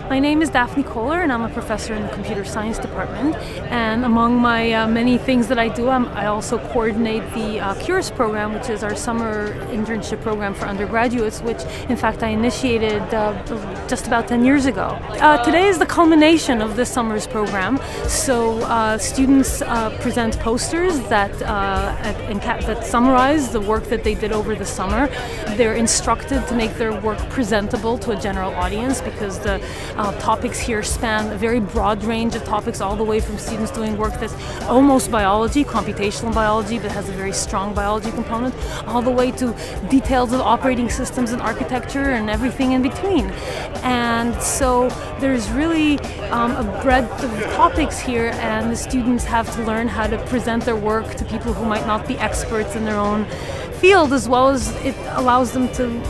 My name is Daphne Koller, and I'm a professor in the computer science department. And among my many things that I do, I also coordinate the CURES program, which is our summer internship program for undergraduates, which in fact I initiated just about 10 years ago. Today is the culmination of this summer's program. So students present posters that summarize the work that they did over the summer. They're instructed to make their work presentable to a general audience because the topics here span a very broad range of topics, all the way from students doing work that's almost biology, computational biology, but has a very strong biology component, all the way to details of operating systems and architecture and everything in between. And so there's really a breadth of topics here, and the students have to learn how to present their work to people who might not be experts in their own field, as well as it allows them to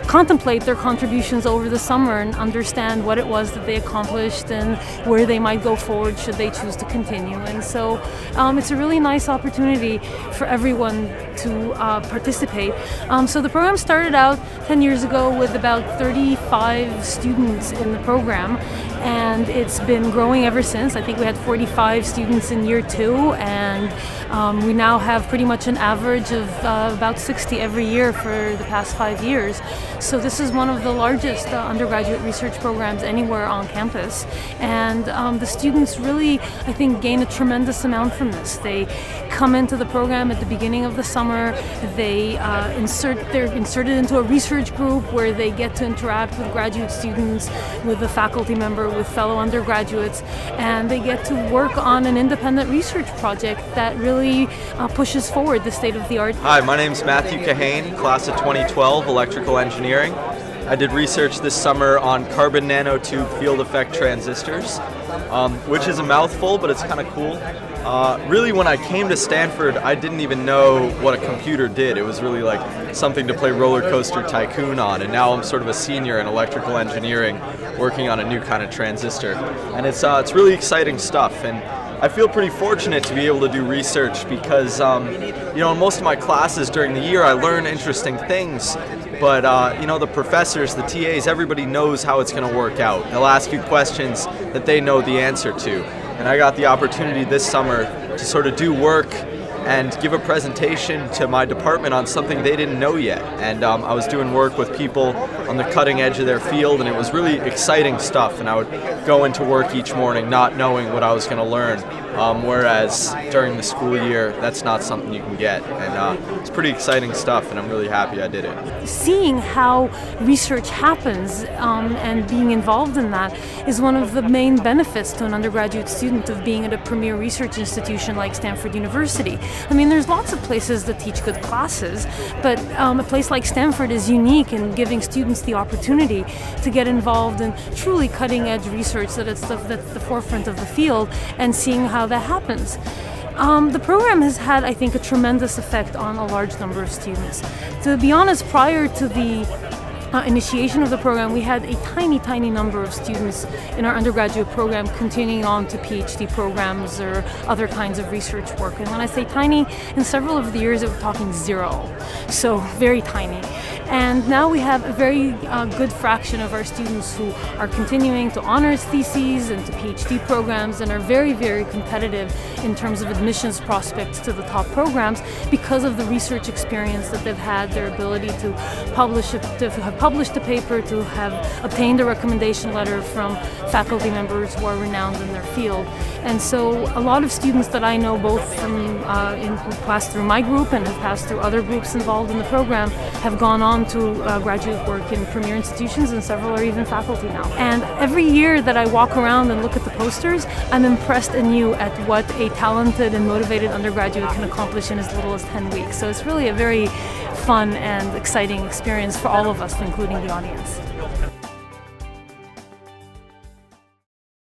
contemplate their contributions over the summer and understand what it was that they accomplished and where they might go forward should they choose to continue. And so it's a really nice opportunity for everyone to participate. So the program started out 10 years ago with about 35 students in the program, and it's been growing ever since. I think we had 45 students in year 2, and we now have pretty much an average of about 60 every year for the past 5 years. So this is one of the largest undergraduate research programs anywhere on campus, and the students really, I think, gain a tremendous amount from this. They come into the program at the beginning of the summer. They're inserted into a research group where they get to interact with graduate students, with a faculty member, with fellow undergraduates, and they get to work on an independent research project that really pushes forward the state-of-the-art. Hi, my name is Matthew Kahane, class of 2012, electrical engineering. I did research this summer on carbon nanotube field effect transistors, which is a mouthful, but it's kind of cool. Really, when I came to Stanford, I didn't even know what a computer did. It was really like something to play Roller Coaster Tycoon on, and now I'm sort of a senior in electrical engineering working on a new kind of transistor. And it's really exciting stuff, and I feel pretty fortunate to be able to do research because, you know, in most of my classes during the year, I learn interesting things, but, you know, the professors, the TAs, everybody knows how it's going to work out. They'll ask you questions that they know the answer to. And I got the opportunity this summer to sort of do work and give a presentation to my department on something they didn't know yet. And I was doing work with people on the cutting edge of their field, and it was really exciting stuff. And I would go into work each morning not knowing what I was going to learn, whereas during the school year, that's not something you can get. And it's pretty exciting stuff, and I'm really happy I did it. Seeing how research happens and being involved in that is one of the main benefits to an undergraduate student of being at a premier research institution like Stanford University. I mean, there's lots of places that teach good classes, but a place like Stanford is unique in giving students the opportunity to get involved in truly cutting-edge research that's the forefront of the field, and seeing how that happens. The program has had, I think, a tremendous effect on a large number of students. To be honest, prior to the initiation of the program, we had a tiny number of students in our undergraduate program continuing on to PhD programs or other kinds of research work. And when I say tiny, in several of the years we're talking 0, so very tiny. And now we have a very good fraction of our students who are continuing to honors theses and to PhD programs, and are very competitive in terms of admissions prospects to the top programs because of the research experience that they've had, their ability to have published a paper, to have obtained a recommendation letter from faculty members who are renowned in their field. And so a lot of students that I know, both from who passed through my group and have passed through other groups involved in the program, have gone on to graduate work in premier institutions, and several are even faculty now. And every year that I walk around and look at the posters, I'm impressed anew at what a talented and motivated undergraduate can accomplish in as little as 10 weeks. So it's really a very fun and exciting experience for all of us, including the audience.